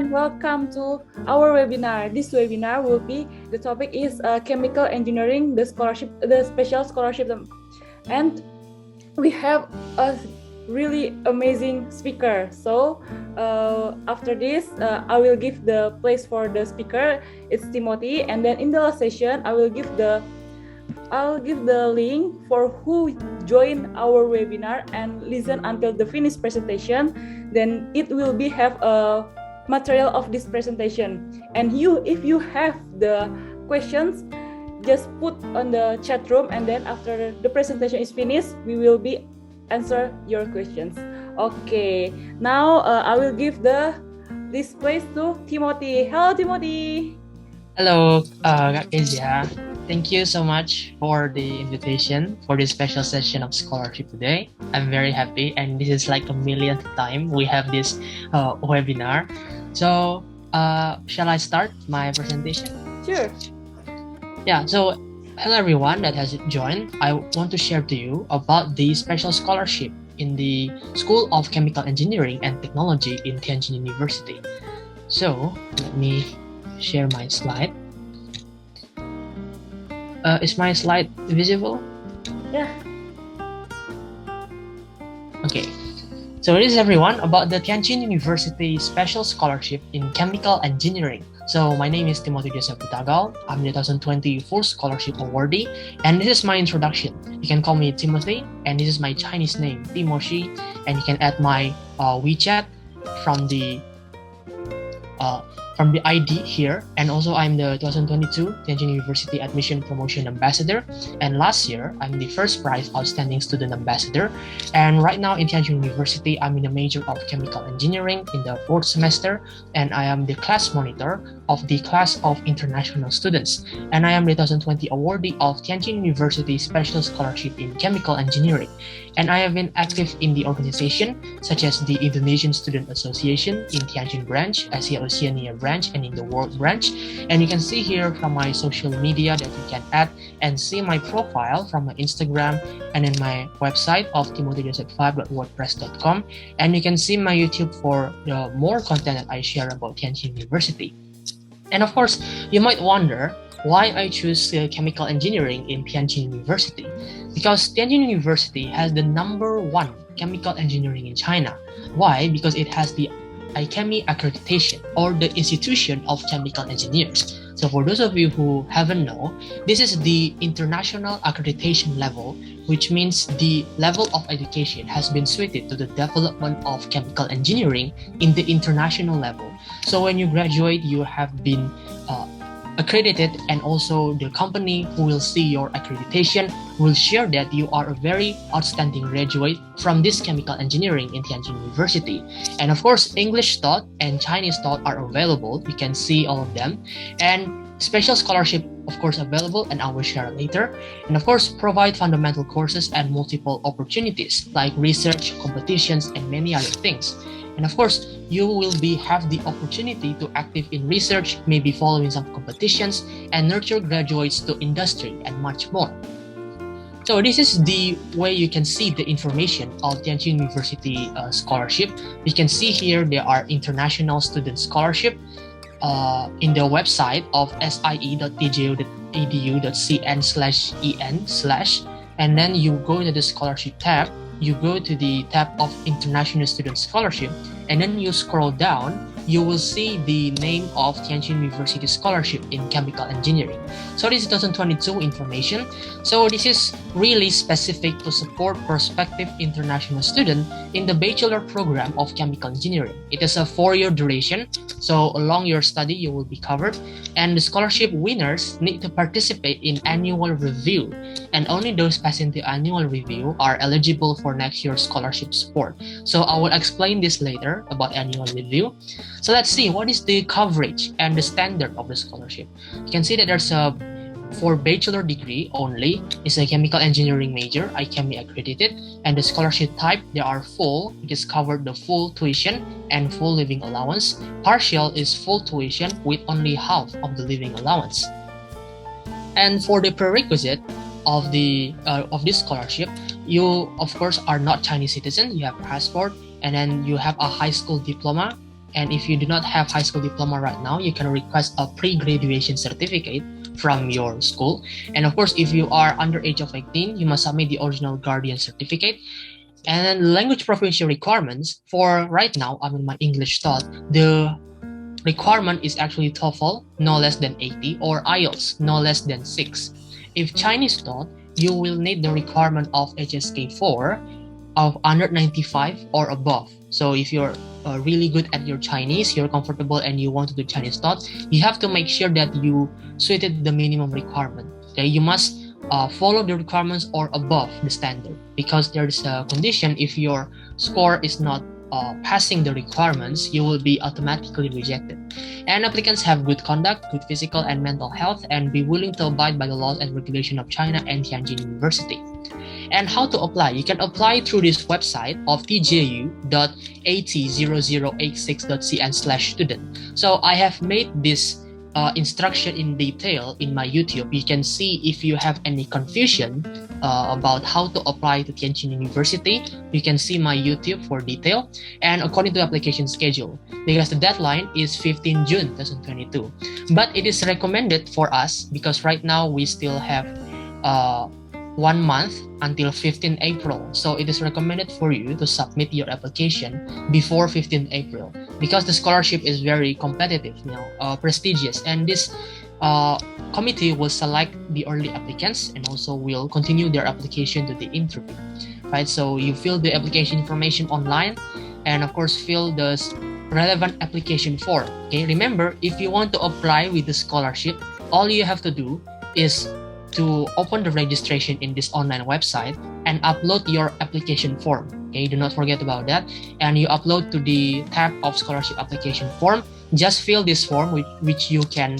everyone, welcome to our webinar. This webinar will be, the topic is chemical engineering, the special scholarship. And we have a really amazing speaker. So after this, I will give the place for the speaker. It's Timothy. And then in the last session, I'll give the link for who join our webinar and listen until the finished presentation. Then it will have a material of this presentation. And if you have the questions, just put on the chat room, and then after the presentation is finished, we will answer your questions. Okay, now I will give this place to Timothy. Hello, Timothy. Hello, Kak Kezia. Thank you so much for the invitation for this special session of scholarship today. I'm very happy, and this is like a millionth time we have this webinar. So, shall I start my presentation? Sure. Yeah, so hello everyone that has joined. I want to share to you about the special scholarship in the School of Chemical Engineering and Technology in Tianjin University. So, let me share my slide. Is my slide visible? Yeah. Okay. So this is everyone about the Tianjin University Special Scholarship in Chemical Engineering. So my name is Timothy Joseph Butagal. I'm the 2020 Full Scholarship Awardee, and this is my introduction. You can call me Timothy, and this is my Chinese name, Timoshi, and you can add my WeChat from the ID here. And also I'm the 2022 Tianjin University Admission Promotion Ambassador, and last year I'm the first prize Outstanding Student Ambassador. And right now in Tianjin University, I'm in the major of Chemical Engineering in the 4th semester, and I am the class monitor of the class of international students, and I am the 2020 awardee of Tianjin University Special Scholarship in Chemical Engineering. And I have been active in the organization such as the Indonesian Student Association in Tianjin branch, Asia Oceania branch, and in the World branch. And you can see here from my social media that you can add and see my profile from my Instagram and in my website of timothydjoseph5.wordpress.com. And you can see my YouTube for the more content that I share about Tianjin University. And of course, you might wonder why I choose chemical engineering in Tianjin University. Because Tianjin University has the #1 chemical engineering in China. Why? Because it has the IChemE accreditation, or the Institution of Chemical Engineers. So for those of you who haven't known, this is the international accreditation level, which means the level of education has been suited to the development of chemical engineering in the international level. So when you graduate, you have been accredited, and also the company who will see your accreditation will share that you are a very outstanding graduate from this chemical engineering in Tianjin University. And of course, English taught and Chinese taught are available. You can see all of them. And special scholarship, of course, available, and I will share later. And of course, provide fundamental courses and multiple opportunities like research, competitions, and many other things. And of course, you will have the opportunity to active in research, maybe following some competitions, and nurture graduates to industry and much more. So this is the way you can see the information of Tianjin University scholarship. You can see here there are international student scholarship in the website of sie.tju.edu.cn/en/, and then you go into the scholarship tab. You go to the tab of International Student Scholarship, and then you scroll down, you will see the name of Tianjin University Scholarship in Chemical Engineering. So this is 2022 information. So this is really specific to support prospective international student in the Bachelor program of Chemical Engineering. It is a 4-year duration, so along your study you will be covered, and the scholarship winners need to participate in annual review, and only those passing the annual review are eligible for next year's scholarship support. So I will explain this later about annual review. So let's see what is the coverage and the standard of the scholarship. You can see that there's for bachelor degree only is a chemical engineering major, IChemE accredited, and the scholarship type there are full, which is covered the full tuition and full living allowance. Partial is full tuition with only half of the living allowance. And for the prerequisite of this scholarship, you of course are not Chinese citizen. You have passport, and then you have a high school diploma And if you do not have high school diploma right now, you can request a pre-graduation certificate from your school. And of course, if you are under age of 18, you must submit the original guardian certificate. And then language proficiency requirements for right now, I'm in my English thought, the requirement is actually TOEFL, no less than 80, or IELTS, no less than 6. If Chinese taught, you will need the requirement of HSK4 of 195 or above. So if you're really good at your Chinese, you're comfortable and you want to do Chinese taught, you have to make sure that you suited the minimum requirement. Okay, you must follow the requirements or above the standard, because there's a condition: if your score is not passing the requirements, you will be automatically rejected. And applicants have good conduct, good physical and mental health, and be willing to abide by the laws and regulation of China and Tianjin University. And how to apply? You can apply through this website of tju.at0086.cn/student. So I have made this instruction in detail in my YouTube. You can see if you have any confusion about how to apply to Tianjin University. You can see my YouTube for detail, and according to the application schedule, because the deadline is 15 June 2022. But it is recommended for us, because right now we still have 1 month until 15 April. So it is recommended for you to submit your application before 15 April, because the scholarship is very competitive, prestigious, and this committee will select the early applicants and also will continue their application to the interview, right? So you fill the application information online, and of course fill the relevant application form. Okay, remember, if you want to apply with the scholarship, all you have to do is to open the registration in this online website and upload your application form. Okay, do not forget about that. And you upload to the tab of scholarship application form. Just fill this form, which you can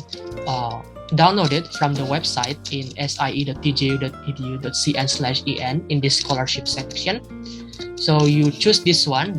download it from the website in sie.tju.edu.cn/en in this scholarship section. So you choose this form,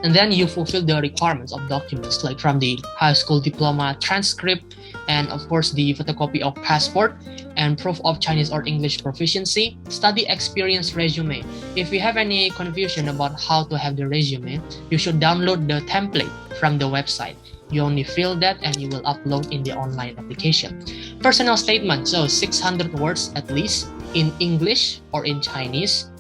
and then you fulfill the requirements of documents, like from the high school diploma transcript, and of course the photocopy of passport and proof of Chinese or English proficiency, study experience resume. If you have any confusion about how to have the resume, you should download the template from the website. You only fill that and you will upload in the online application. Personal statement, so 600 words at least in English or in Chinese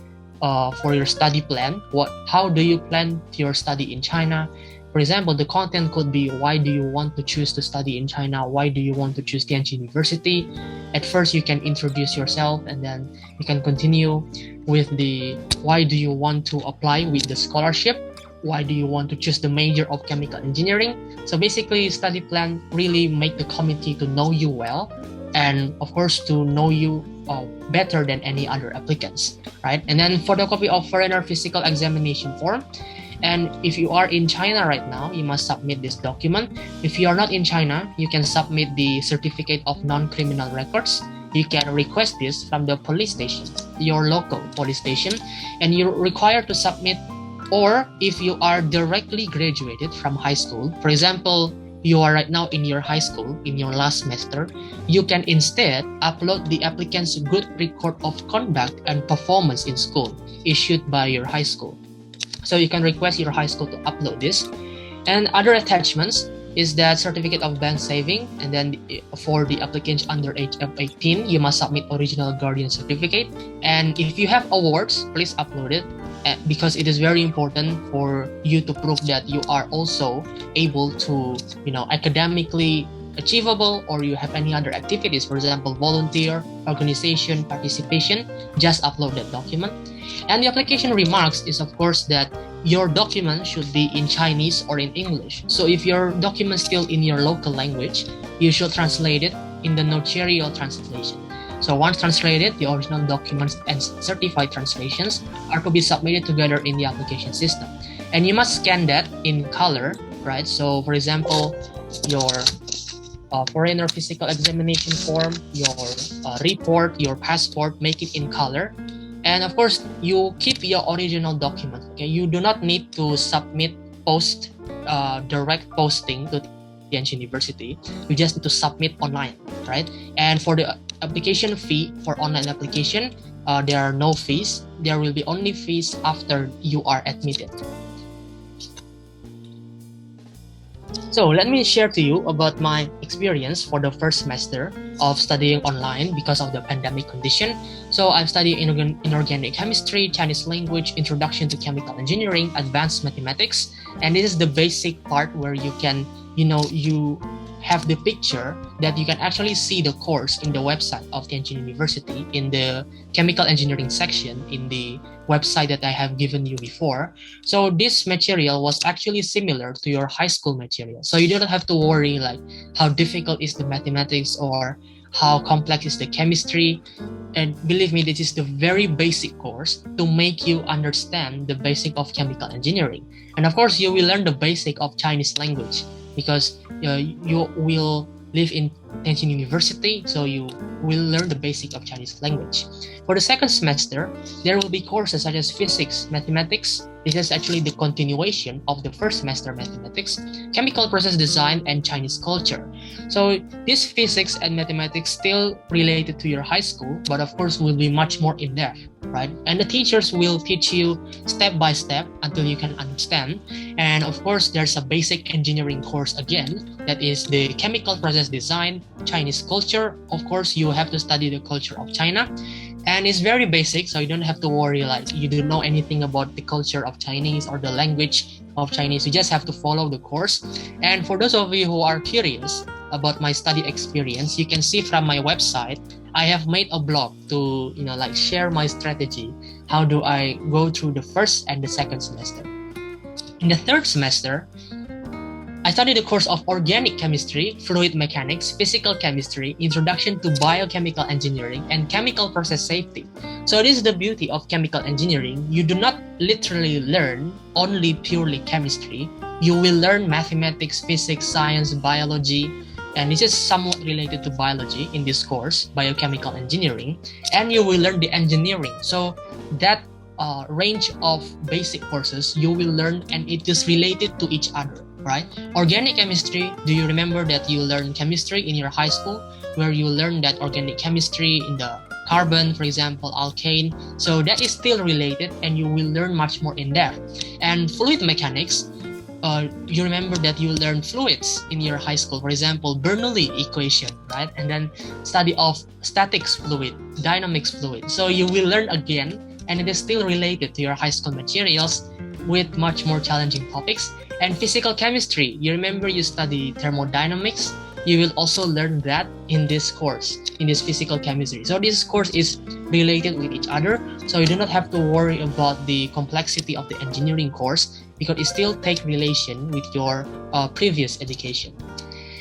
for your study plan. How do you plan your study in China? For example, the content could be, why do you want to choose to study in China? Why do you want to choose Tianjin University? At first, you can introduce yourself, and then you can continue with the why do you want to apply with the scholarship? Why do you want to choose the major of chemical engineering? So basically, study plan really make the committee to know you well, and of course to know you better than any other applicants, right? And then photocopy of foreigner physical examination form. And if you are in China right now, you must submit this document. If you are not in China, you can submit the certificate of non-criminal records. You can request this from the police station, your local police station, and you're required to submit. Or if you are directly graduated from high school, for example, you are right now in your high school, in your last semester, you can instead upload the applicant's good record of conduct and performance in school issued by your high school. So you can request your high school to upload this. And other attachments is that certificate of bank saving. And then for the applicants under age of 18, you must submit original guardian certificate. And if you have awards, please upload it, because it is very important for you to prove that you are also able to, academically achievable, or you have any other activities, for example, volunteer, organization, participation. Just upload that document. And the application remarks is, of course, that your document should be in Chinese or in English. So if your document is still in your local language, you should translate it in the notarial translation. So once translated, the original documents and certified translations are to be submitted together in the application system. And you must scan that in color, right? So for example, your foreigner physical examination form, your report, your passport, make it in color. And of course, you keep your original document. Okay, you do not need to submit direct posting to Tianjin University. You just need to submit online, right? And for the application fee for online application, there are no fees. There will be only fees after you are admitted. So let me share to you about my experience for the first semester of studying online because of the pandemic condition. So I've studied inorganic chemistry, Chinese language, introduction to chemical engineering, advanced mathematics, and this is the basic part where you can, you have the picture that you can actually see the course in the website of Tianjin University in the chemical engineering section in the website that I have given you before. So this material was actually similar to your high school material. So you don't have to worry like how difficult is the mathematics or how complex is the chemistry. And believe me, this is the very basic course to make you understand the basic of chemical engineering. And of course, you will learn the basic of Chinese language because you will live in Tianjin University, so you will learn the basic of Chinese language. For the second semester, there will be courses such as physics, mathematics. This is actually the continuation of the first semester mathematics, chemical process design, and Chinese culture. So this physics and mathematics still related to your high school, but of course will be much more in-depth, right? And the teachers will teach you step by step until you can understand. And of course, there's a basic engineering course again, that is the chemical process design, Chinese culture. Of course, you have to study the culture of China. And it's very basic, so you don't have to worry like you don't know anything about the culture of Chinese or the language of Chinese. You just have to follow the course. And for those of you who are curious about my study experience, you can see from my website, I have made a blog to share my strategy. How do I go through the first and the second semester? In the third semester, I studied the course of organic chemistry, fluid mechanics, physical chemistry, introduction to biochemical engineering, and chemical process safety. So this is the beauty of chemical engineering. You do not literally learn only purely chemistry. You will learn mathematics, physics, science, biology, and this is somewhat related to biology in this course, biochemical engineering, and you will learn the engineering. So that range of basic courses you will learn, and it is related to each other. Right? Organic chemistry, do you remember that you learn chemistry in your high school where you learn that organic chemistry in the carbon, for example, alkane? So that is still related and you will learn much more in depth. And fluid mechanics, you remember that you learn fluids in your high school, for example, Bernoulli equation, right? And then study of statics fluid, dynamics fluid. So you will learn again, and it is still related to your high school materials with much more challenging topics. And physical chemistry, you remember you study thermodynamics, you will also learn that in this course, in this physical chemistry. So this course is related with each other, so you do not have to worry about the complexity of the engineering course because it still takes relation with your previous education.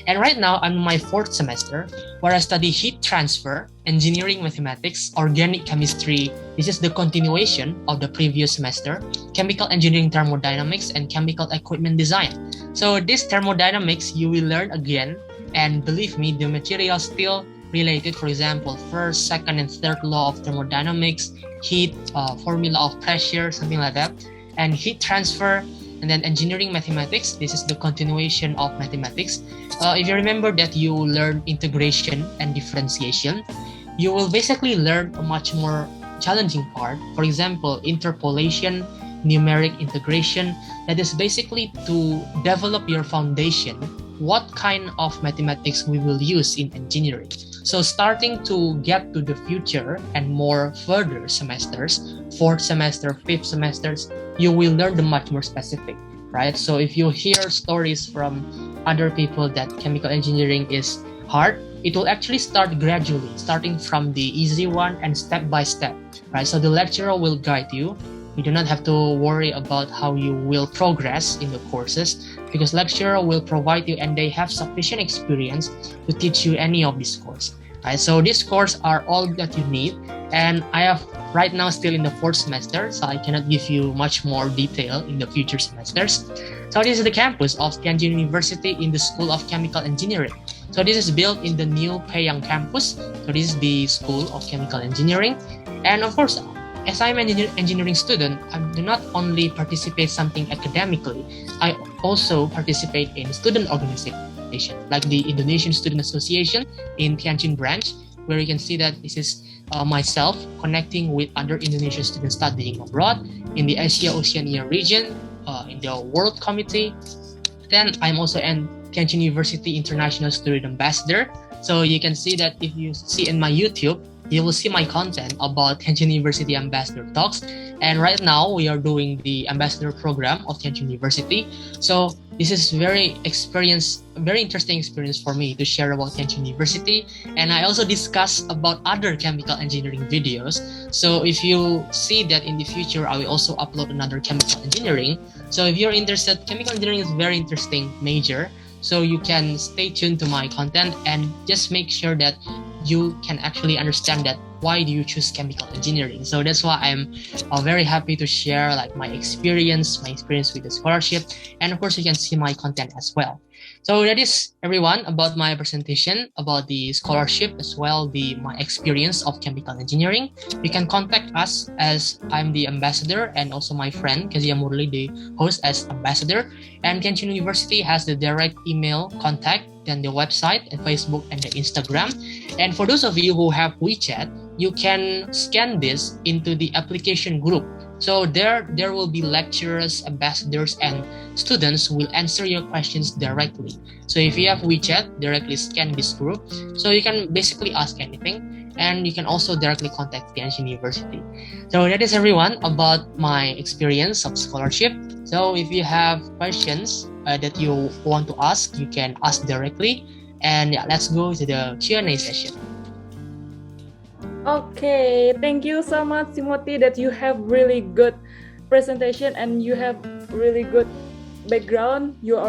And right now, I'm in my fourth semester where I study heat transfer, engineering mathematics, organic chemistry. This is the continuation of the previous semester, chemical engineering thermodynamics, and chemical equipment design. So this thermodynamics, you will learn again. And believe me, the material still related, for example, first, second, and third law of thermodynamics, heat, formula of pressure, something like that. And heat transfer, and then engineering mathematics, this is the continuation of mathematics. If you remember that you learn integration and differentiation, you will basically learn a much more challenging part. For example, interpolation, numeric integration, that is basically to develop your foundation, what kind of mathematics we will use in engineering. So starting to get to the future and more further semesters, fourth semester, fifth semesters, you will learn the much more specific, right? So if you hear stories from other people that chemical engineering is hard, it will actually start gradually, starting from the easy one and step by step, right? So the lecturer will guide you. You do not have to worry about how you will progress in the courses because lecturer will provide you and they have sufficient experience to teach you any of this course. Right? So this course are all that you need, and I have right now still in the fourth semester, so I cannot give you much more detail in the future semesters. So this is the campus of Tianjin University in the School of Chemical Engineering. So this is built in the new Pyeongchang campus. So this is the School of Chemical Engineering, and of course, as I'm an engineering student, I do not only participate something academically, I also participate in student organization, like the Indonesian Student Association in Tianjin branch, where you can see that this is myself connecting with other Indonesian students studying abroad in the Asia Oceania region, in the World Committee. Then I'm also an Tianjin University International Student Ambassador. So you can see that if you see in my YouTube, you will see my content about Tianjin University Ambassador Talks. And right now we are doing the Ambassador program of Tianjin University. So this is very interesting experience for me to share about Tianjin University. And I also discuss about other chemical engineering videos. So if you see that in the future, I will also upload another chemical engineering. So if you're interested, chemical engineering is a very interesting major. So you can stay tuned to my content and just make sure that you can actually understand that why do you choose chemical engineering. So that's why I'm very happy to share like my experience with the scholarship, and of course you can see my content as well. So that is everyone about my presentation about the scholarship as well my experience of chemical engineering. You can contact us as I'm the ambassador and also my friend Kezia Murli, the host as ambassador. And Tianjin University has the direct email contact, then the website and Facebook and the Instagram. And for those of you who have WeChat, you can scan this into the application group. So there will be lecturers, ambassadors, and students who will answer your questions directly. So if you have WeChat, directly scan this group. So you can basically ask anything, and you can also directly contact Tianjin University. So that is everyone about my experience of scholarship. So if you have questions that you want to ask, you can ask directly. And yeah, let's go to the Q&A session. Okay, thank you so much, Timothy, that you have really good presentation and you have really good background. You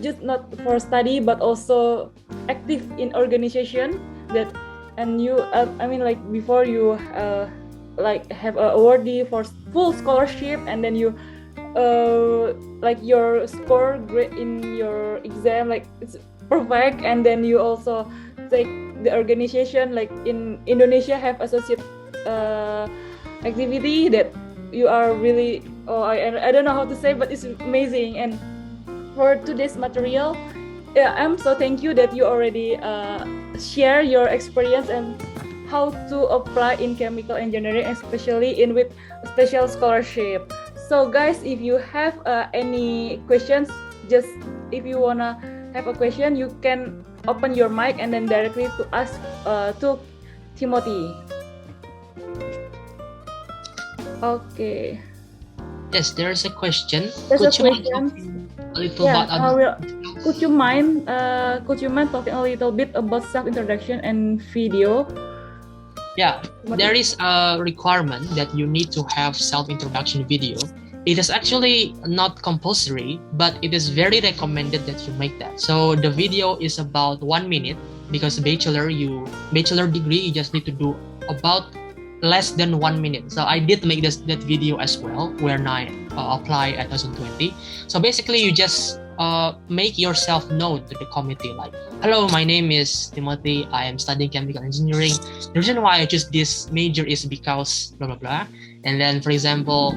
just not for study but also active in organization that, and you before you like have a awardee for full scholarship, and then you like your score great in your exam, like it's perfect, and then you also take the organization like in Indonesia have associate activity that you are really I don't know how to say, but it's amazing. And for today's material, I'm so thank you that you already share your experience and how to apply in chemical engineering, especially in with special scholarship. So guys, if you have any questions, just if you wanna have a question, you can open your mic and then directly to ask to Timothy. Okay. Yes, there is a question. There's Could a you question. a little about Could you mind talking a little bit about self-introduction and video? Yeah, there is a requirement that you need to have self-introduction video. It is actually not compulsory, but it is very recommended that you make that. So the video is about 1 minute, because bachelor degree, you just need to do about less than 1 minute. So I did make that video as well when I applied at 2020. So basically you just make yourself known to the committee, like, hello, my name is Timothy, I am studying chemical engineering. The reason why I choose this major is because blah blah blah. And then for example,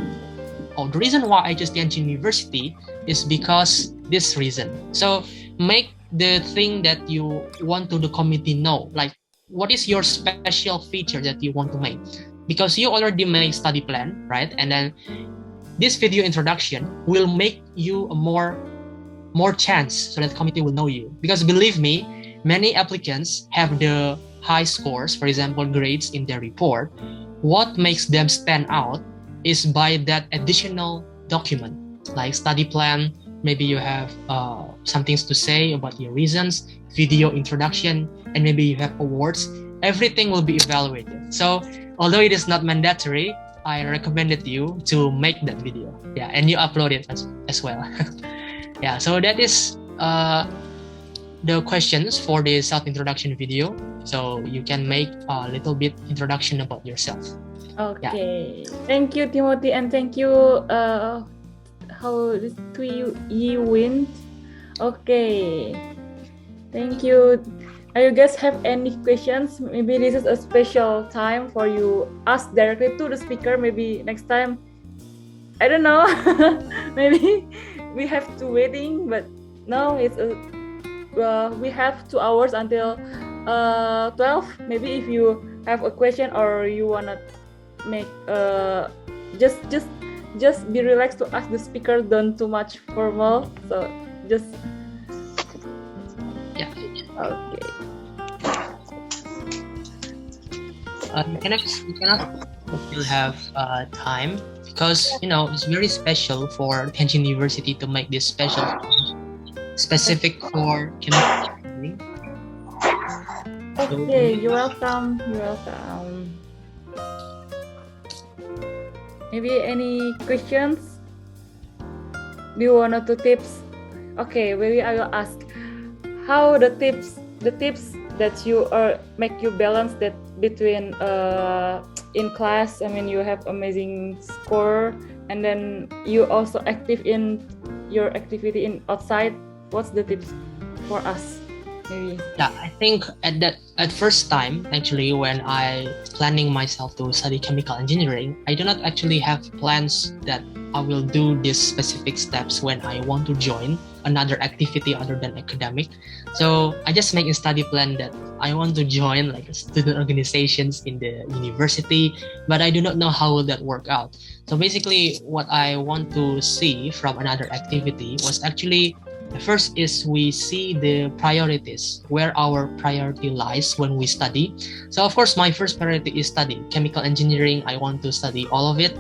the reason why I chose Tianjin University is because this reason. So make the thing that you want to the committee know, like what is your special feature that you want to make, because you already make study plan, right? And then this video introduction will make you a more chance so that committee will know you. Because believe me, many applicants have the high scores, for example, grades in their report. What makes them stand out is by that additional document, like study plan. Maybe you have some things to say about your reasons, video introduction, and maybe you have awards. Everything will be evaluated. So although it is not mandatory, I recommended you to make that video. Yeah, and you upload it as well. Yeah, so that is the questions for the self-introduction video. So you can make a little bit introduction about yourself. Okay, yeah. Thank you, Timothy, and thank you, you win. Okay, thank you. Do you guys have any questions? Maybe this is a special time for you ask directly to the speaker. Maybe next time, I don't know. Maybe we have to waiting, but now it's we have 2 hours until 12. Maybe if you have a question or you wanna make just be relaxed to ask the speaker, don't too much formal, so just Okay. You cannot still have time because it's very special for Tianjin University to make this special specific for chemical engineering. Okay, you're welcome. You're welcome. Maybe any questions? Do you want to tips? Okay, maybe I will ask. How the tips that you make you balance that between in class. I mean, you have amazing score, and then you also active in your activity in outside. What's the tips for us? Maybe. Yeah, I think at first time actually when I planning myself to study chemical engineering, I do not actually have plans that I will do these specific steps when I want to join another activity other than academic. So I just make a study plan that I want to join like student organizations in the university, but I do not know how will that work out. So basically what I want to see from another activity was actually the first is we see the priorities, where our priority lies when we study. So of course, my first priority is study chemical engineering. I want to study all of it.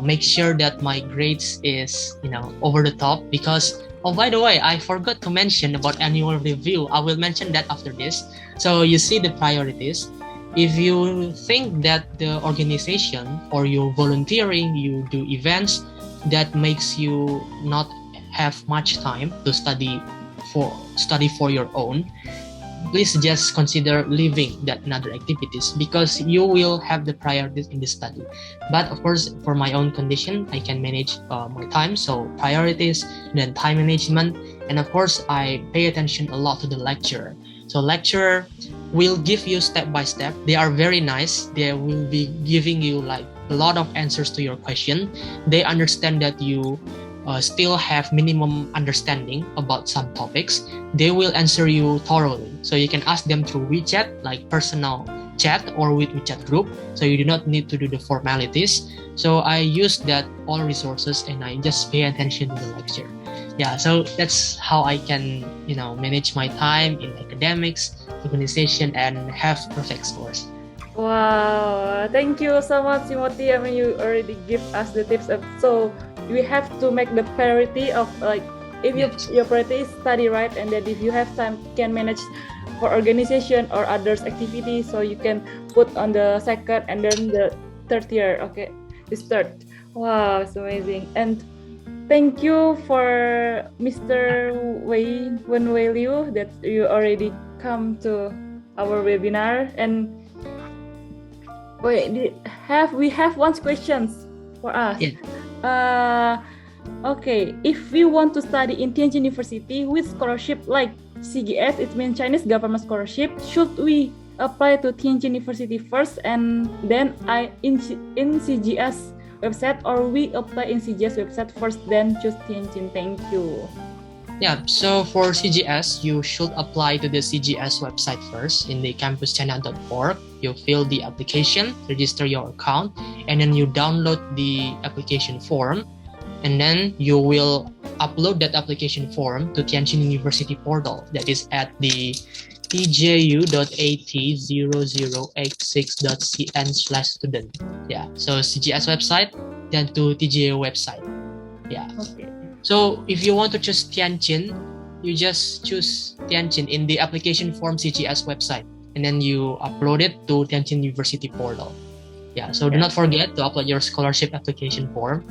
Make sure that my grades is over the top because by the way, I forgot to mention about annual review. I will mention that after this. So you see the priorities. If you think that the organization or you volunteering, you do events that makes you not have much time to study for your own, please just consider leaving that another activities because you will have the priorities in the study. But of course, for my own condition, I can manage my time. So priorities, then time management, and of course, I pay attention a lot to the lecturer. So lecturer will give you step by step. They are very nice. They will be giving you like a lot of answers to your question. They understand that you still have minimum understanding about some topics. They will answer you thoroughly. So you can ask them through WeChat, like personal chat or with WeChat group. So you do not need to do the formalities. So I use that all resources and I just pay attention to the lecture. Yeah, so that's how I can, manage my time in academics, organization, and have perfect scores. Wow, thank you so much, Timothy. I mean, you already give us the tips of so we have to make the priority of like if your priority is study, right, and then if you have time can manage for organization or others activity, so you can put on the second and then the third year. Okay, this third. Wow, it's amazing. And thank you for Mr. Wenwei Liu that you already come to our webinar. And we have one questions for us. Yeah. Okay, if we want to study in Tianjin University with scholarship like CGS, it means Chinese government scholarship, should we apply to Tianjin University first and then in CGS website, or we apply in CGS website first then choose Tianjin? Thank you. Yeah, so for CGS, you should apply to the CGS website first in the campuschina.org. You fill the application, register your account, and then you download the application form. And then you will upload that application form to Tianjin University portal that is at the tju.at0086.cn/student. Yeah, so CGS website, then to TJU website. Yeah. Okay. So if you want to choose Tianjin, you just choose Tianjin in the application form CGS website, and then you upload it to Tianjin University portal. Yeah, so do not forget to upload your scholarship application form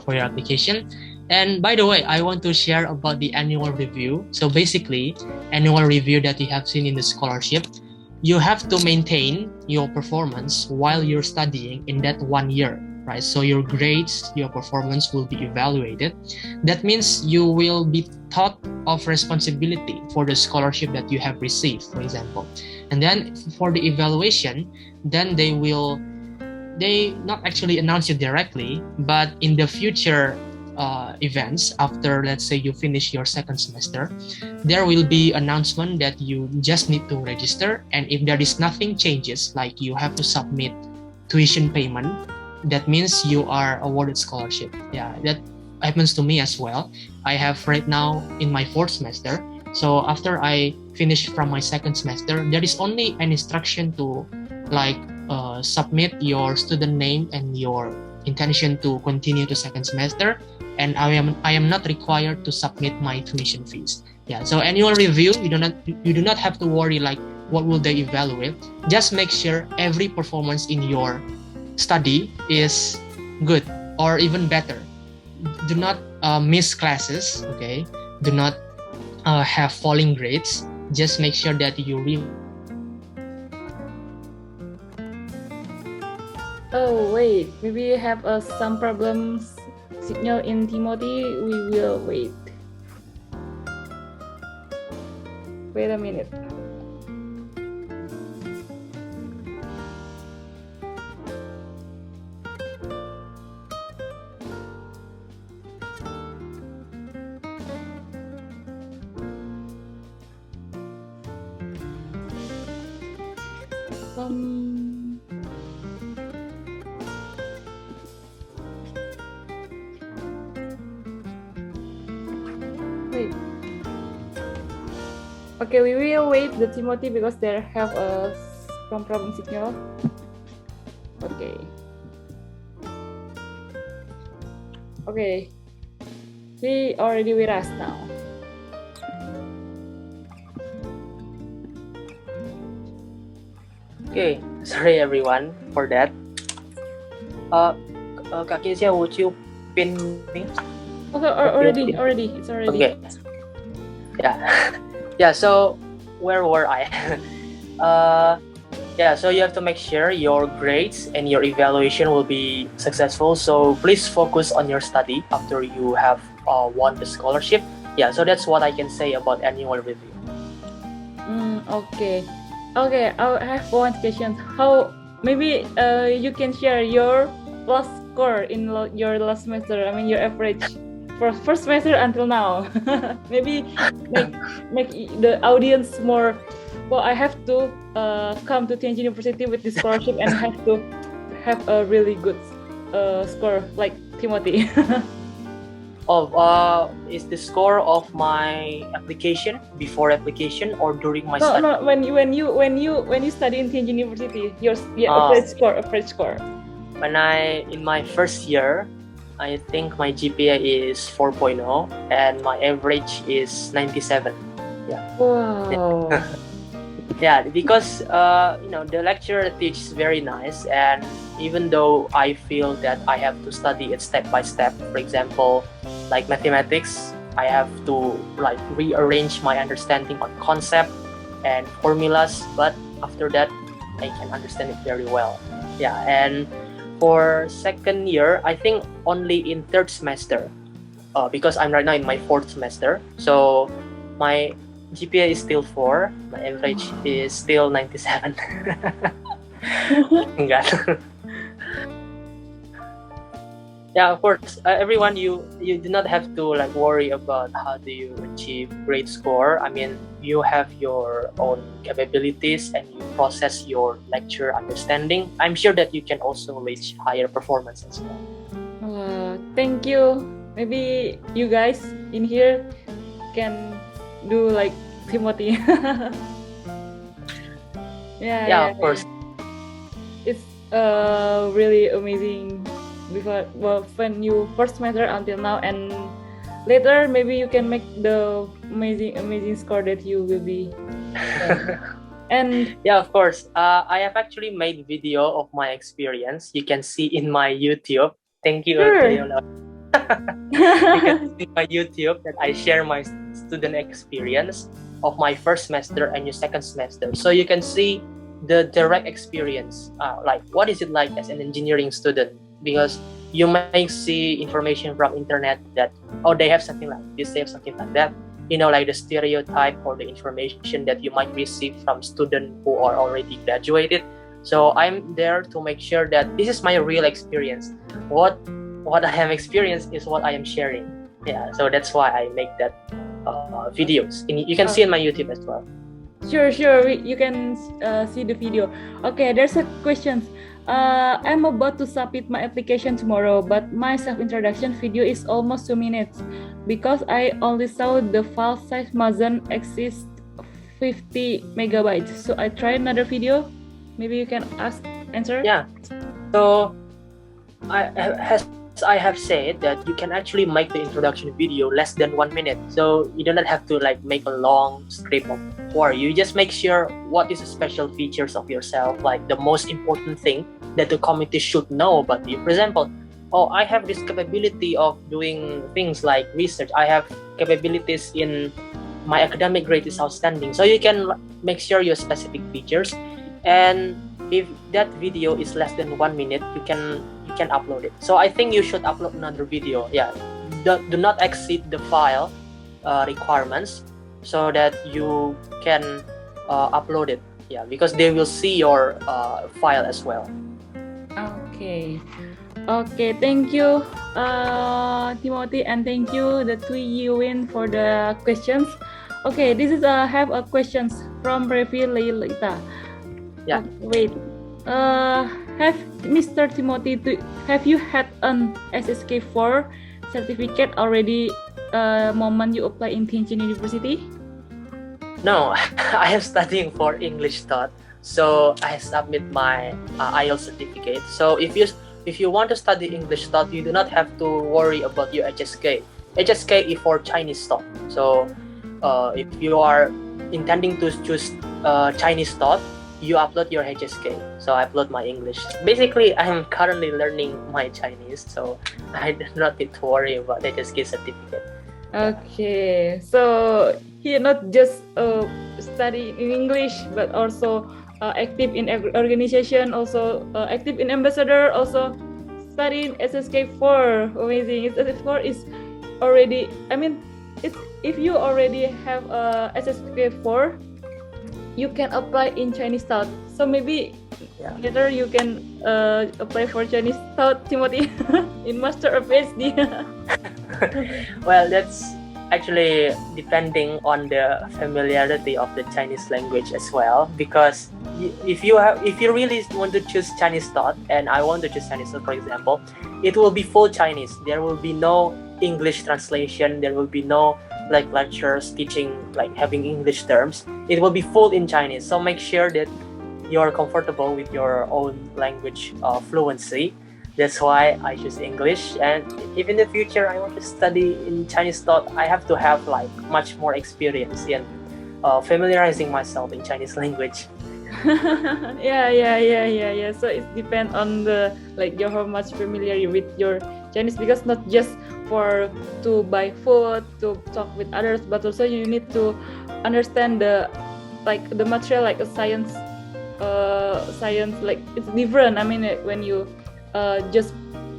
for your application. And by the way, I want to share about the annual review. So basically, annual review that you have seen in the scholarship, you have to maintain your performance while you're studying in that 1 year. Right, so your grades, your performance will be evaluated. That means you will be taught of responsibility for the scholarship that you have received, for example. And then for the evaluation, then they not actually announce it directly, but in the future events after, let's say, you finish your second semester, there will be announcement that you just need to register, and if there is nothing changes, like you have to submit tuition payment, that means you are awarded scholarship. Yeah, that happens to me as well. I have right now in my fourth semester, So after I finish from my second semester, there is only an instruction to like submit your student name and your intention to continue to second semester, and I am not required to submit my tuition fees. Yeah, so annual review, you do not have to worry like what will they evaluate. Just make sure every performance in your study is good or even better. Do not miss classes, okay? Do not have falling grades. Just make sure that you Oh wait, maybe we have some problems signal in Timothy. We will wait. Wait a minute. Wait. Okay, we will wait the Timothy because they have some problem signal. Okay. Okay. He already with us now. Okay, sorry everyone for that. Kak Kezia, would you pin me? Okay, already. It's already. Okay. Yeah. Yeah, so where were I? Yeah, so you have to make sure your grades and your evaluation will be successful. So please focus on your study after you have won the scholarship. Yeah, so that's what I can say about annual review. Okay. Okay, I have one question. How maybe you can share your last score in your last semester? I mean your average for first semester until now. Maybe make the audience more. Well, I have to come to Tianjin University with this scholarship and have to have a really good score like Timothy. Is the score of my application before application or during my study? No, when you study in Tianjin University, your average score. When in my first year, I think my GPA is 4.0 and my average is 97. Yeah. Wow. Yeah, because the lecturer teaches very nice, and even though I feel that I have to study it step by step, for example, like mathematics, I have to like rearrange my understanding on concept and formulas, but after that I can understand it very well. Yeah, and for second year, I think only in third semester, because I'm right now in my fourth semester, so my GPA is still 4, my average is still 97. Yeah, of course, everyone, you do not have to like worry about how do you achieve great score. I mean, you have your own capabilities and you process your lecture understanding. I'm sure that you can also reach higher performance as well. Thank you. Maybe you guys in here can do like Timothy. Yeah, of course. It's really amazing when you first semester until now, and later maybe you can make the amazing score that you will be. And yeah, of course. I have actually made video of my experience. You can see in my YouTube. Thank you. Sure. You can see my YouTube that I share my student experience of my first semester and your second semester. So you can see the direct experience, like what is it like as an engineering student? Because you may see information from internet that, oh, they have something like this, they have something like that. Like the stereotype or the information that you might receive from students who are already graduated. So I'm there to make sure that this is my real experience. What I have experienced is what I am sharing. Yeah, so that's why I make that videos. You can see in my YouTube as well. Sure. You can see the video. Okay, there's a question. I'm about to submit my application tomorrow, but my self-introduction video is almost 2 minutes because I only saw the file size mustn't exceed 50 megabytes. So I try another video. Maybe you can answer. Yeah. So as I have said that you can actually make the introduction video less than 1 minute. So you do not have to like make a long script or you just make sure what is the special features of yourself, like the most important thing that the committee should know about you. For example, oh, I have this capability of doing things like research. I have capabilities in my academic grade is outstanding. So you can make sure your specific features, and if that video is less than 1 minute, you can upload it. So I think you should upload another video. Yeah, do not exceed the file requirements so that you can upload it. Yeah, because they will see your file as well. Okay. Thank you, Timothy, and thank you the two Yuin for the questions. Okay, this is have a questions from Revi Leilita. Yeah. Wait. Have Mr. Timothy, have you had an SSK4 certificate already? Moment you apply in Tianjin University? No, I am studying for English thought, so I submit my IELTS certificate. So if you want to study English thought, you do not have to worry about your HSK. HSK is for Chinese thought. So if you are intending to choose Chinese thought, you upload your HSK. So I upload my English. Basically, I am currently learning my Chinese, so I do not need to worry about HSK certificate. Okay, so he not just study in English, but also active in organization, also active in ambassador, also studying SSK4. Amazing. SSK4 is already, I mean, if you already have SSK4, you can apply in Chinese Thought. So maybe later you can apply for Chinese Thought, Timothy, in Master or PhD. Well, that's actually depending on the familiarity of the Chinese language as well. Because if you really want to choose Chinese Thought, and I want to choose Chinese Thought, for example, it will be full Chinese. There will be no English translation. There will be no like lectures teaching like having English terms. It will be full in Chinese. So make sure that you're comfortable with your own language fluency. That's why I choose English. And if in the future I want to study in Chinese thought, I have to have like much more experience in familiarizing myself in Chinese language. Yeah. So it depends on the like your how much familiar with your Chinese, because not just for to buy food, to talk with others, but also you need to understand the material, like a science like it's different. I mean, when you just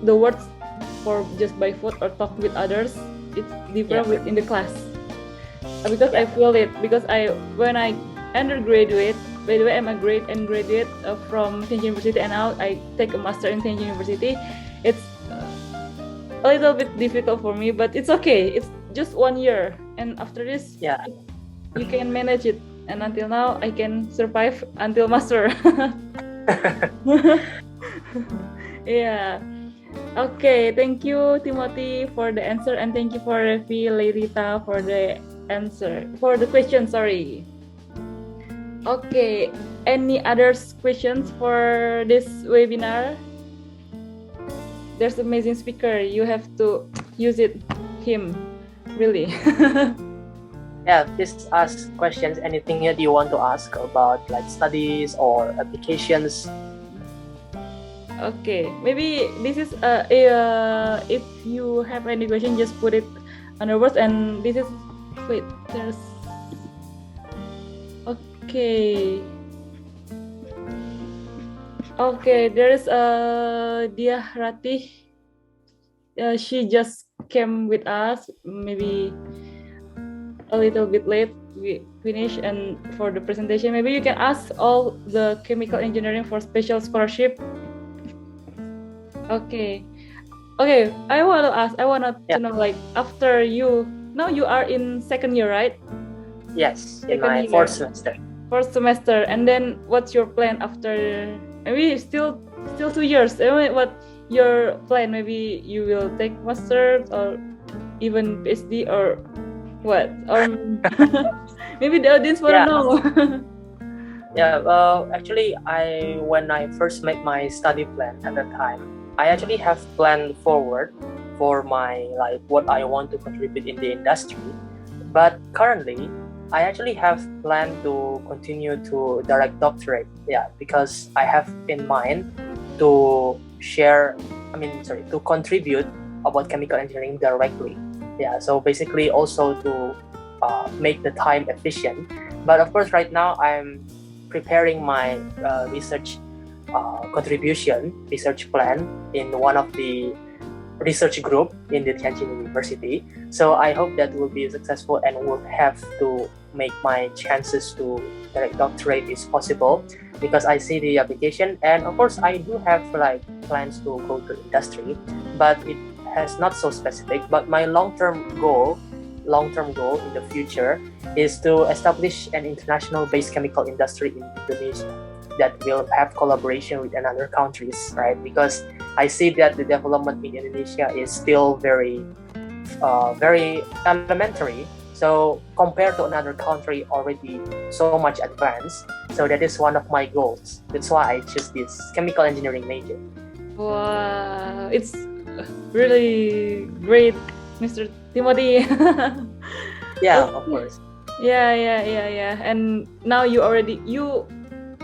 the words for just buy food or talk with others, it's different within the class. Because I feel it, because when I undergraduate, by the way, I'm a graduate from Tianjin University, and now I take a master in Tianjin University. It's a little bit difficult for me, but it's okay. It's just 1 year, and after this, you can manage it. And until now, I can survive until master. Yeah. Okay. Thank you, Timothy, for the answer, and thank you for Revi Leirita for the answer for the question. Sorry. Okay. Any other questions for this webinar? There's amazing speaker. You have to use him, really. Yeah, please ask questions. Anything that you want to ask about like studies or applications. Okay, maybe this is if you have any question, just put it under words. And this is there's okay. There's Dia Ratih. She just came with us. Maybe a little bit late we finish, and for the presentation maybe you can ask all the chemical engineering for special scholarship. Okay, I want to know, like, after you are in second year, right? Yes, in my fourth semester, and then what's your plan after? Maybe still still 2 years. What your plan? Maybe you will take master or even PhD or what? Maybe the audience wanna know. Actually, when I first made my study plan at that time, I actually have planned forward for my what I want to contribute in the industry. But currently, I actually have planned to continue to direct doctorate. Because I have in mind to to contribute about chemical engineering directly. So basically also to make the time efficient. But of course, right now I'm preparing my research research plan in one of the research group in the Tianjin University. So I hope that will be successful and will have to make my chances to direct doctorate is possible, because I see the application, and of course I do have plans to go to industry, but it has not so specific. But my long-term goal in the future is to establish an international based chemical industry in Indonesia that will have collaboration with another countries, right? Because I see that the development in Indonesia is still very elementary. So compared to another country already so much advanced. So that is one of my goals. That's why I choose this chemical engineering major. Wow, it's really great, Mr. Timothy. Of course. Yeah. And now you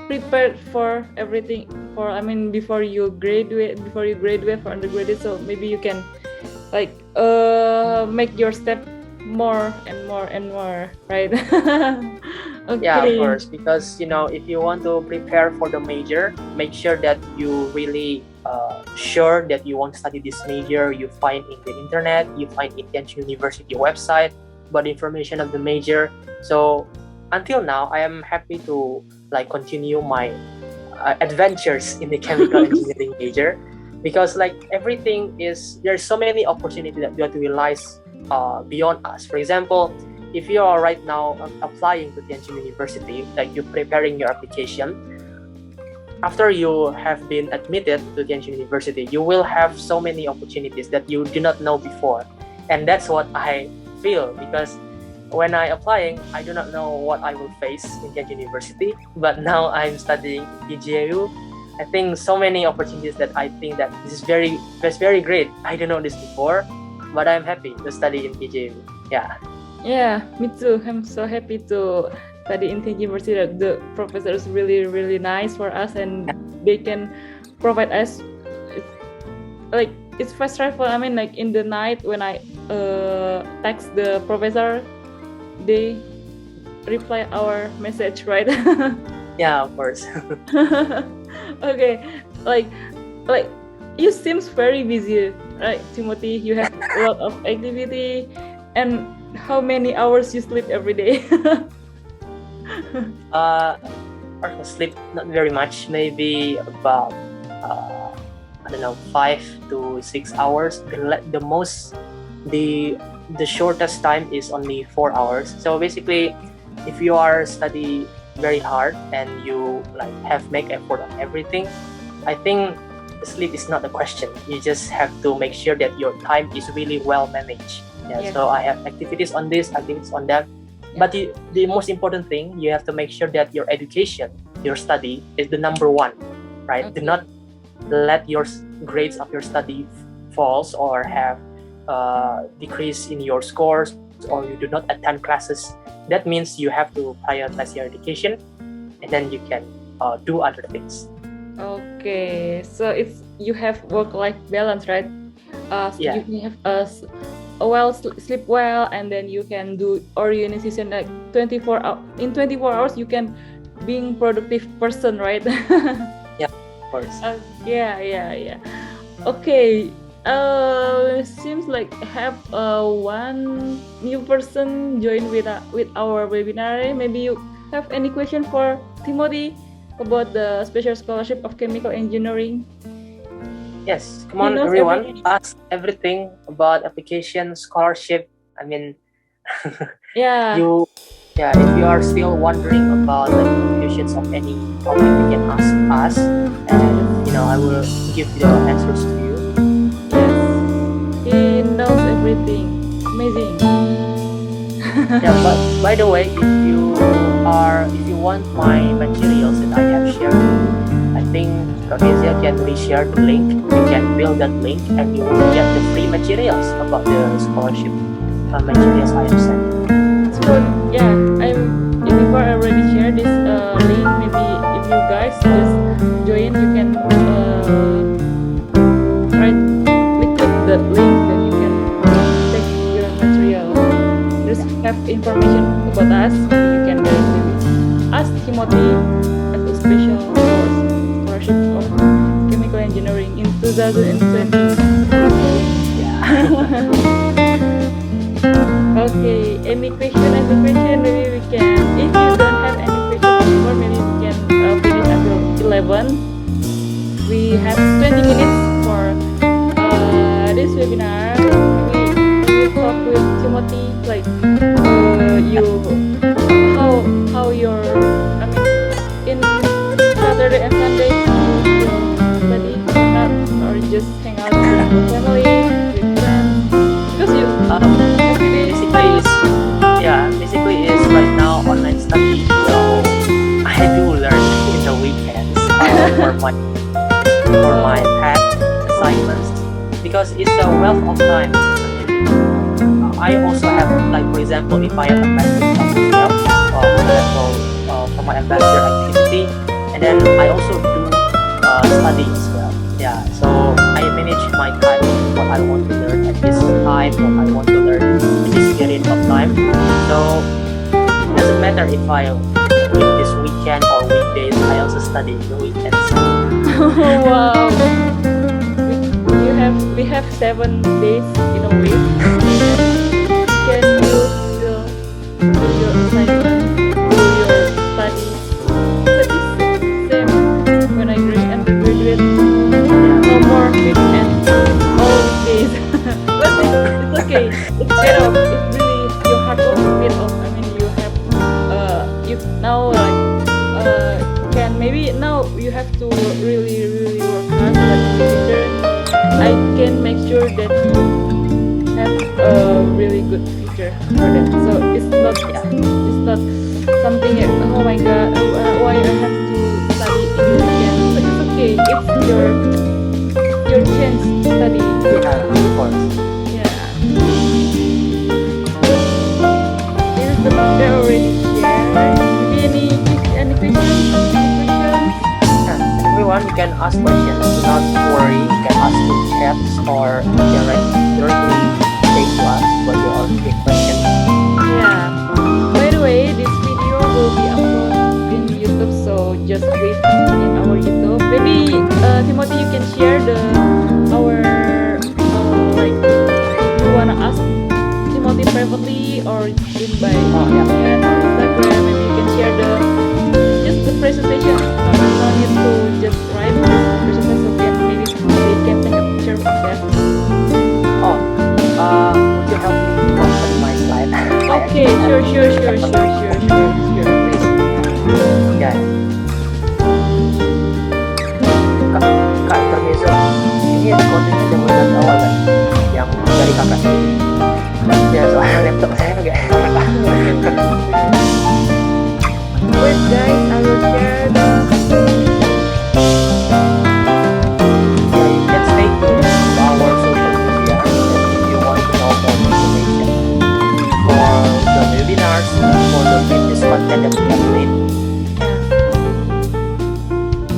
prepared for everything before you graduate for undergraduate, so maybe you can make your step more and more, right? Okay. Yeah, of course, because if you want to prepare for the major, make sure that you really sure that you want to study this major. You find in the internet, you find in Tianjin University website about information of the major. So until now, I am happy to continue my adventures in the chemical engineering major, because there's so many opportunities that you have to realize beyond us. For example, if you are right now applying to Tianjin University, you're preparing your application, after you have been admitted to Tianjin University, you will have so many opportunities that you did not know before. And that's what I feel, because when I applying, I do not know what I will face in Tianjin University, but now I'm studying PGAU. I think so many opportunities that I think that this is very great. I didn't know this before, but I'm happy to study in PGAU. Yeah, me too. I'm so happy to study in Tianjin University. The professor is really, really nice for us, and they can provide us it's stressful. In the night when I text the professor, they reply our message, right? Yeah, of course. Okay, you seems very busy, right, Timothy? You have a lot of activity, and how many hours you sleep every day? Sleep not very much, maybe about 5 to 6 hours. The shortest time is only 4 hours. So basically, if you are study very hard and you make effort on everything, I think sleep is not a question. You just have to make sure that your time is really well managed. So I have activities on this, activities on that. But the most important thing, you have to make sure that your education, your study is the number one, right? Okay. Do not let your grades of your study falls or have decrease in your scores, or you do not attend classes. That means you have to prioritize your education, and then you can do other things. Okay, so you have work-life balance, right? You can have sleep well, and then you can do organization 24 hours. In 24 hours, you can being productive person, right? Yeah, of course. Yeah. Okay. Seems like have one new person join with our webinar. Maybe you have any question for Timothy about the special scholarship of chemical engineering? Yes, come on, everyone. Ask everything about application, scholarship. Yeah. If you are still wondering about the contributions of any topic, you can ask us. And I will give the answers to you. Yes, he knows everything. Amazing. Yeah, but by the way, if you want my materials that I have shared, I think Cornelia can reshare the link. You can build that link and you will get the free materials about the scholarship materials I have sent. So yeah, before I already share this link. Maybe if you guys just join, you can click that link, then you can take your material. Just have information about us. You can directly ask Timothy as a special scholarship of chemical engineering in 2020. Yeah. Okay, any question? Maybe we can. If you don't have any question anymore, maybe we can finish until 11. We have 20 minutes for this webinar. We will talk with Timothy, like how your, in Saturday and Sunday you study not, or just hang out with your family, with friends, because you basically is right now online study. So I do learn in the weekends for my past assignments because it's a wealth of time. I also have, like, for example, if I have a master's class as well, for example, for my ambassador activity, and then I also do study as well. Yeah, so I manage my time, what I want to learn at this time, what I want to learn in this period of time. So it doesn't matter if this weekend or weekdays, I also study in the weekends. Wow, we have 7 days in a week. Can you still do your assignment, do your study? But it's same when I graduate. No more weekends, all weekdays. But it's okay. It's paid off. It's really your hard work paid off. You have you now maybe now you have to really work hard. But in the future, I can make sure that you have a really good future for that. So it's not something like, oh my god, why I have to study in the weekend. But it's okay. It's your chance to study. Yeah, of course. Yeah. This is the book I already shared. Any questions? Everyone, you can ask questions. Do not worry. You can ask in chats or you can directly say to us what your question. Yeah. By the way, this video will be uploaded in YouTube, so just wait in our YouTube. Maybe Timothy, you can share our like you wanna ask Timothy privately or in by chat or Instagram. Maybe you can share just the presentation. No need to just write the presentation. So maybe they can take a picture of that. Would you help me to open my slide? Okay, sure, please. Ya. Kak Intermezzo, ini kontennya udah mulai dari awal kan? Yang dari kakak sendiri. Ya, soalnya laptop saya agak Wait guys, I will share the you can stay tuned to our social media if you want to know more information for the webinars, for the previous content that we have made.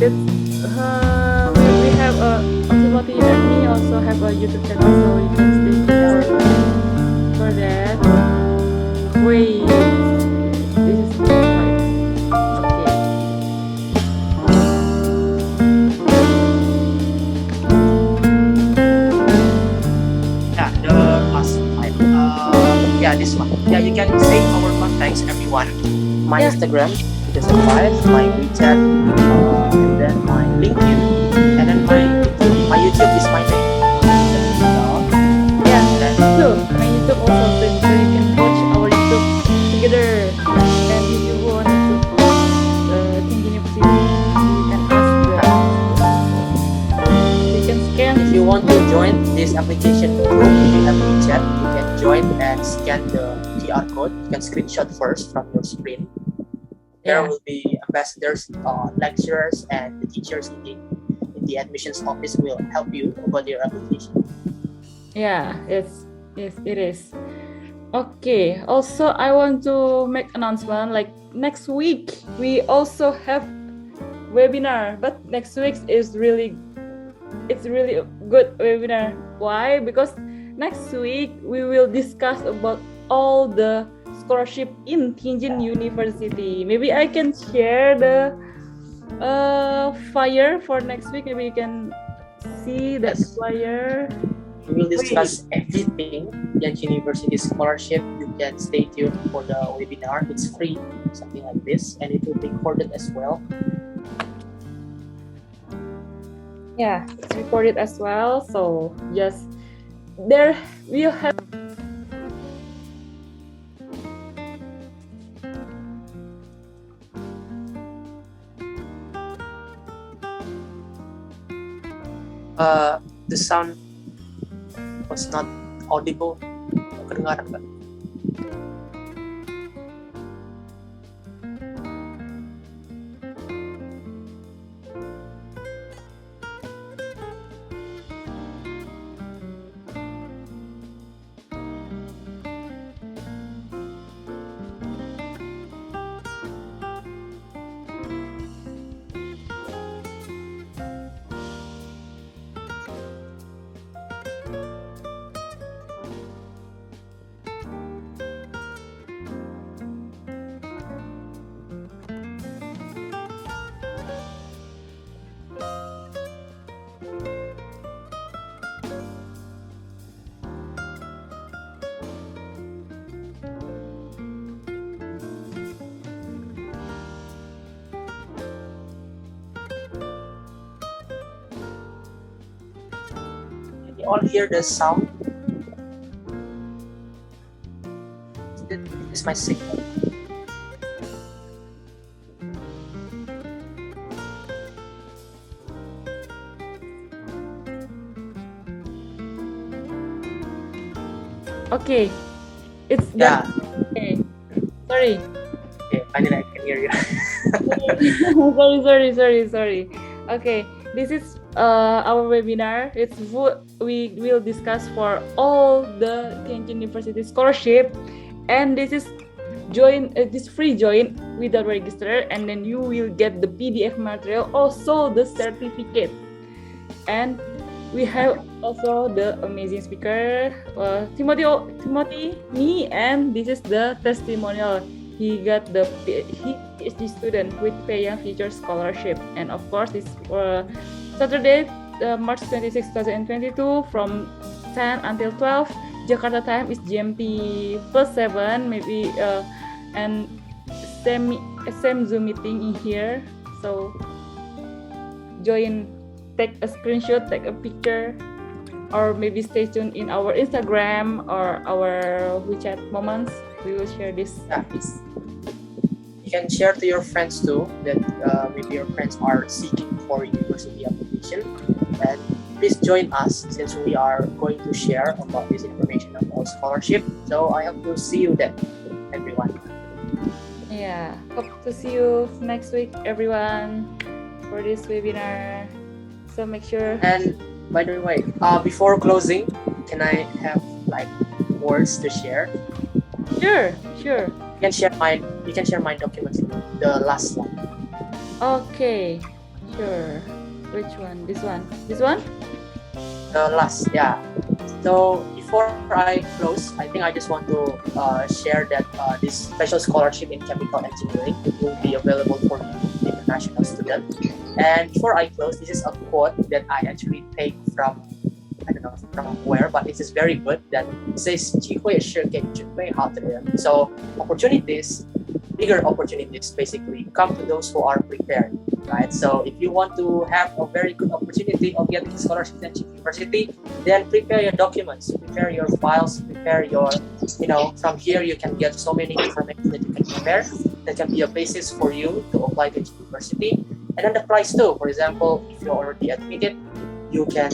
we have Timothy and me also have a YouTube channel, so you can stay tuned for that. Wait, this is right. Okay. Yeah, the last slide. This one. Yeah, you can say our contacts, everyone. My Instagram, it is advice, my WeChat, and then my LinkedIn, and then my YouTube is my name. Yeah, so my YouTube also, so you can watch our YouTube together. And if you want to Tianjin University, you can ask want to join this application group, if you have WeChat, you can join and scan the QR code. You can screenshot first from your screen. There will be ambassadors, lecturers, and the teachers in the admissions office will help you about your application. Yeah, it is. Okay. Also, I want to make announcement. Like next week, we also have webinar. But next week is really a good webinar. Why? Because next week we will discuss about all the scholarship in Tianjin University. Maybe I can share the flyer for next week. Maybe you can see that flyer. We will discuss everything Tianjin University scholarship. You can stay tuned for the webinar. It's free, something like this, and it will be recorded as well. Yeah, it's recorded as well. So just there we'll have. The sound was not audible. Kedengaran nggak? You all hear the sound? It is my signal. Okay, it's Yeah. done. Okay, sorry. Okay, finally I can hear you. sorry. Okay, this is our webinar. We will discuss for all the Tianjin University scholarship, and this is this free join without register, and then you will get the PDF material, also the certificate, and we have also the amazing speaker, Timothy, me, and this is the testimonial. He got the PhD student with Pyeongchang Future Scholarship, and of course this Saturday, March 26, 2022, from 10 until 12. Jakarta time is GMT +7, maybe, and same Zoom meeting in here. So join, take a screenshot, take a picture, or maybe stay tuned in our Instagram or our WeChat moments. We will share this. Yeah, please. You can share to your friends too, that maybe your friends are seeking for university application, and please join us since we are going to share about this information about scholarship. So I hope to see you then, everyone. Yeah, hope to see you next week, everyone, for this webinar. So make sure. And by the way, before closing, can I have like words to share? Sure. You can share my documents in the last one. Okay, sure. Which one? This one? This one? The last, yeah. So before I close, I think I just want to share that this special scholarship in chemical engineering will be available for international students. And before I close, this is a quote that I actually take from, I don't know from where, but it is very good. That says, 机会是给准备好的人. So opportunities, bigger opportunities, basically come to those who are prepared, right? So if you want to have a very good opportunity of getting scholarship at university, then prepare your documents, prepare your files, prepare your, from here you can get so many information that you can prepare that can be a basis for you to apply to university. And then the price too. For example, if you're already admitted, you can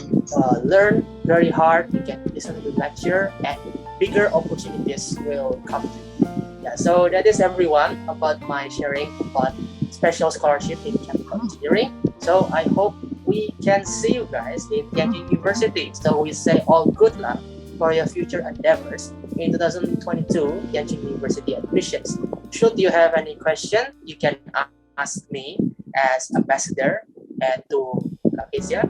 learn very hard, you can listen to the lecture, and bigger opportunities will come to you. Yeah, so that is everyone about my sharing about special scholarship in chemical engineering. So I hope we can see you guys in Tianjin University. So we say all good luck for your future endeavors in 2022 Tianjin University admissions. Should you have any question, you can ask me as ambassador and to Kezia.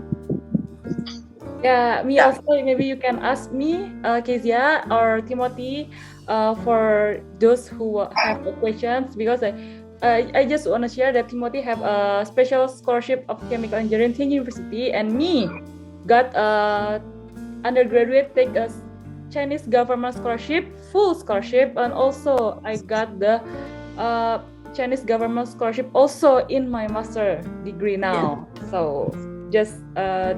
Yeah, me also. Maybe you can ask me, Kezia or Timothy, for those who have questions, because I just want to share that Timothy have a special scholarship of chemical engineering in University, and me got undergraduate take a Chinese government scholarship, full scholarship, and also I got the Chinese government scholarship also in my master degree now. Yeah. So just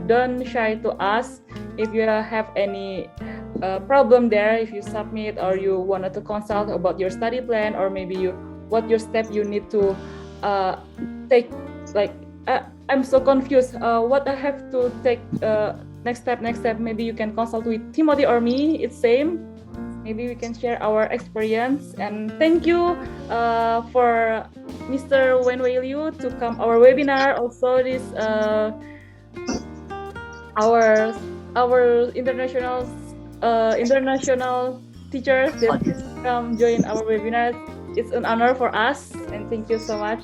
don't shy to ask if you have any problem there, if you submit or you wanted to consult about your study plan, or maybe what your step you need to take. Like I'm so confused what I have to take next step. Maybe you can consult with Timothy or me, it's same. Maybe we can share our experience. And thank you for Mr. Wenwei Liu to come our webinar. Also this our international teachers that come join our webinar. It's an honor for us, and thank you so much.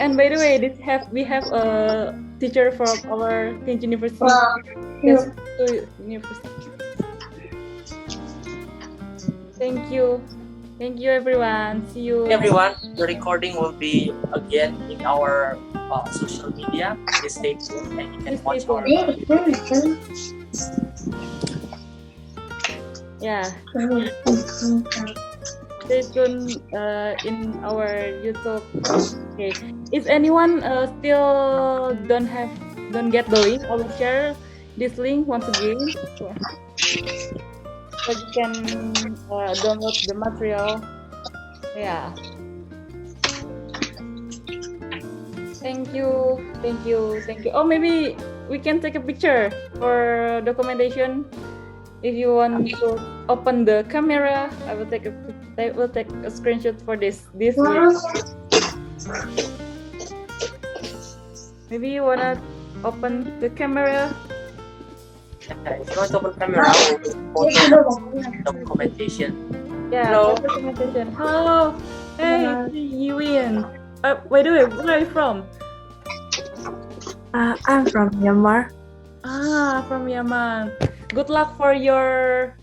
And by the way, we have a teacher from our Tianjin University. Yes, University. Thank you everyone. See you. Everyone, the recording will be again in our social media. Please stay tuned and you can watch our yeah. Stay tuned in our YouTube. Okay. If anyone still don't get the link, I will share this link once again. Yeah. So you can download the material. Yeah. Thank you. Oh, maybe we can take a picture for documentation. If you want to open the camera, I will take a screenshot for this. Maybe you wanna open the camera. If you want to open camera, we'll documentation. Yeah, hello. Documentation. Hello. Hey, Yuin. By the way, where are you from? I'm from Myanmar. From Myanmar. Good luck for your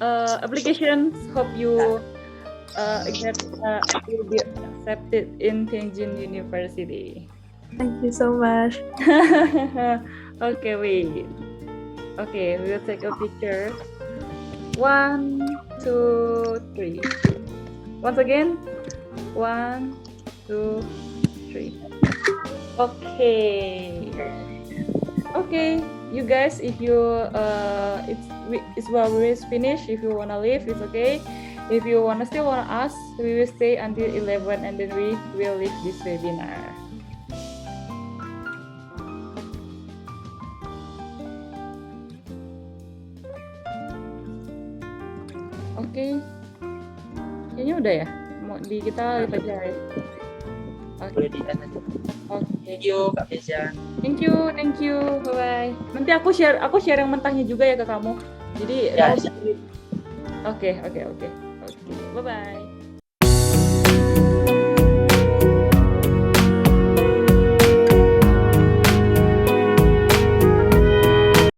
applications. Hope you will be accepted in Tianjin University. Thank you so much. Okay, wait. Okay, we'll take a picture. 1, 2, 3. Once again. 1, 2, 3. Okay. You guys, if you it's well we finished. If you wanna leave, it's okay. If you still wanna ask, we will stay until 11 and then we will leave this webinar. Oke. Kayaknya udah ya. Mau kita live aja ya. Boleh di add aja. Thank you Kak Kezia. Thank you. Bye bye. Nanti aku share yang mentahnya juga ya ke kamu. Jadi ya. Oke. Bye bye.